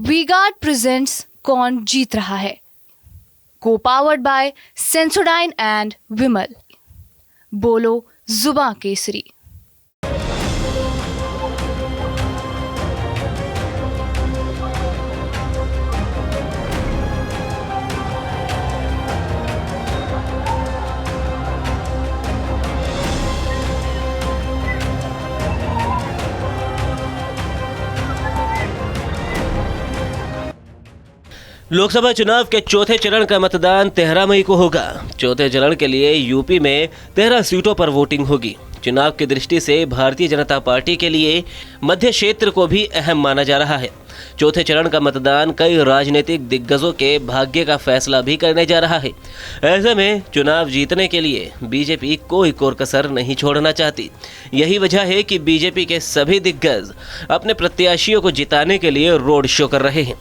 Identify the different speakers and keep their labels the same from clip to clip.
Speaker 1: V-Guard presents कौन जीत रहा है, को पावर्ड बाय सेंसोडाइन एंड विमल। बोलो जुबां केसरी।
Speaker 2: लोकसभा चुनाव के चौथे चरण का मतदान 13 मई को होगा। चौथे चरण के लिए यूपी में 13 सीटों पर वोटिंग होगी। चुनाव की दृष्टि से भारतीय जनता पार्टी के लिए मध्य क्षेत्र को भी अहम माना जा रहा है। चौथे चरण का मतदान कई राजनीतिक दिग्गजों के भाग्य का फैसला भी करने जा रहा है। ऐसे में चुनाव जीतने के लिए बीजेपी कोई कोर-कसर नहीं छोड़ना चाहती। यही वजह है कि बीजेपी के सभी दिग्गज अपने प्रत्याशियों को जिताने के लिए रोड शो कर रहे हैं।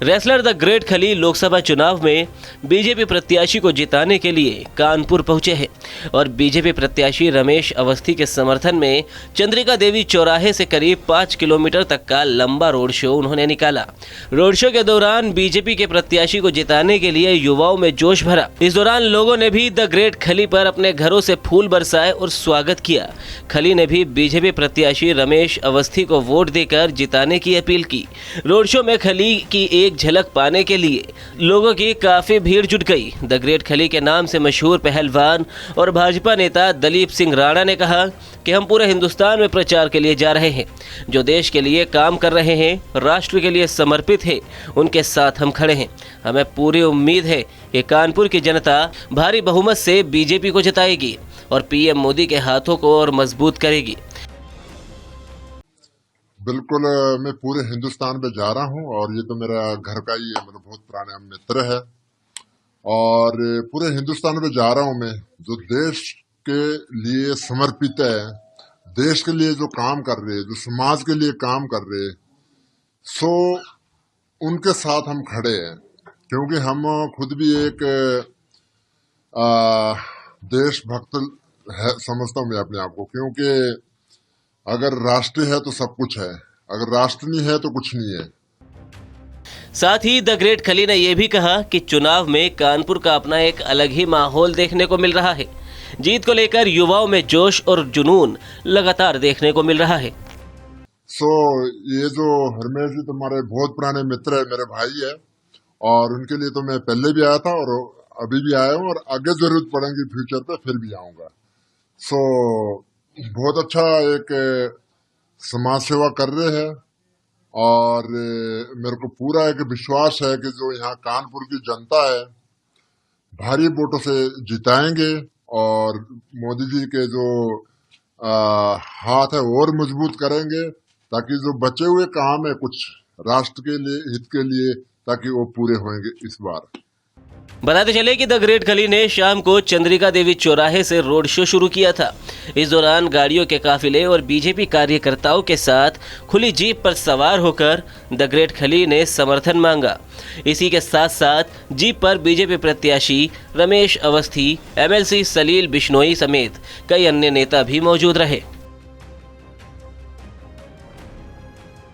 Speaker 2: रेसलर द ग्रेट खली लोकसभा चुनाव में बीजेपी प्रत्याशी को जिताने के लिए कानपुर पहुंचे हैं और बीजेपी प्रत्याशी रमेश अवस्थी के समर्थन में चंद्रिका देवी चौराहे से करीब 5 किलोमीटर तक का लंबा रोड शो उन्होंने निकाला। रोड शो के दौरान बीजेपी के प्रत्याशी को जिताने के लिए युवाओं में जोश भरा। इस दौरान लोगों ने भी द ग्रेट खली पर अपने घरों से फूल बरसाए और स्वागत किया। खली ने भी बीजेपी प्रत्याशी रमेश अवस्थी को वोट देकर जिताने की अपील की। रोड शो में खली की एक झलक पाने के लिए लोगों की काफी भीड़ जुट गई। द ग्रेट खली के नाम से मशहूर पहलवान और भाजपा नेता दलीप सिंह राणा ने कहा कि हम पूरे हिंदुस्तान में प्रचार के लिए जा रहे हैं। जो देश के लिए काम कर रहे हैं, राष्ट्र के लिए समर्पित है, उनके साथ हम खड़े हैं। हमें पूरी उम्मीद है कि कानपुर की जनता भारी बहुमत से बीजेपी को जिताएगी और पीएम मोदी के हाथों को और मजबूत करेगी।
Speaker 3: बिल्कुल, मैं पूरे हिंदुस्तान में जा रहा हूं और ये तो मेरा घर का ही है, मतलब बहुत पुराना मित्र है और पूरे हिंदुस्तान में जा रहा हूं मैं। जो देश के लिए समर्पित है, देश के लिए जो काम कर रहे हैं, जो समाज के लिए काम कर रहे हैं, सो उनके साथ हम खड़े हैं। क्योंकि हम खुद भी एक देशभक्त है समझता हूं मैं अपने आप को। क्योंकि अगर राष्ट्र है तो सब कुछ है, अगर राष्ट्र नहीं है तो कुछ नहीं है।
Speaker 2: साथ ही द ग्रेट खली ने यह भी कहा कि चुनाव में कानपुर का अपना एक अलग ही माहौल देखने को मिल रहा है। जीत को लेकर युवाओं में जोश और जुनून लगातार देखने को मिल रहा है।
Speaker 3: ये जो रमेश जी तुम्हारे बहुत पुराने मित्र है, मेरे भाई है और उनके लिए तो मैं पहले भी आया था और अभी भी आया हूँ और आगे जरूरत पड़ेगी फ्यूचर पे फिर भी आऊंगा। बहुत अच्छा एक समाज सेवा कर रहे हैं और मेरे को पूरा एक विश्वास है कि जो यहाँ कानपुर की जनता है भारी वोटों से जिताएंगे और मोदी जी के जो हाथ है और मजबूत करेंगे ताकि जो बचे हुए काम है कुछ राष्ट्र के लिए, हित के लिए, ताकि वो पूरे होंगे इस बार।
Speaker 2: बताते चले कि द ग्रेट खली ने शाम को चंद्रिका देवी चौराहे से रोड शो शुरू किया था। इस दौरान गाड़ियों के काफिले और बीजेपी कार्यकर्ताओं के साथ खुली जीप पर सवार होकर द ग्रेट खली ने समर्थन मांगा। इसी के साथ साथ जीप पर बीजेपी प्रत्याशी रमेश अवस्थी, एमएलसी सलील बिश्नोई समेत कई अन्य नेता भी मौजूद रहे।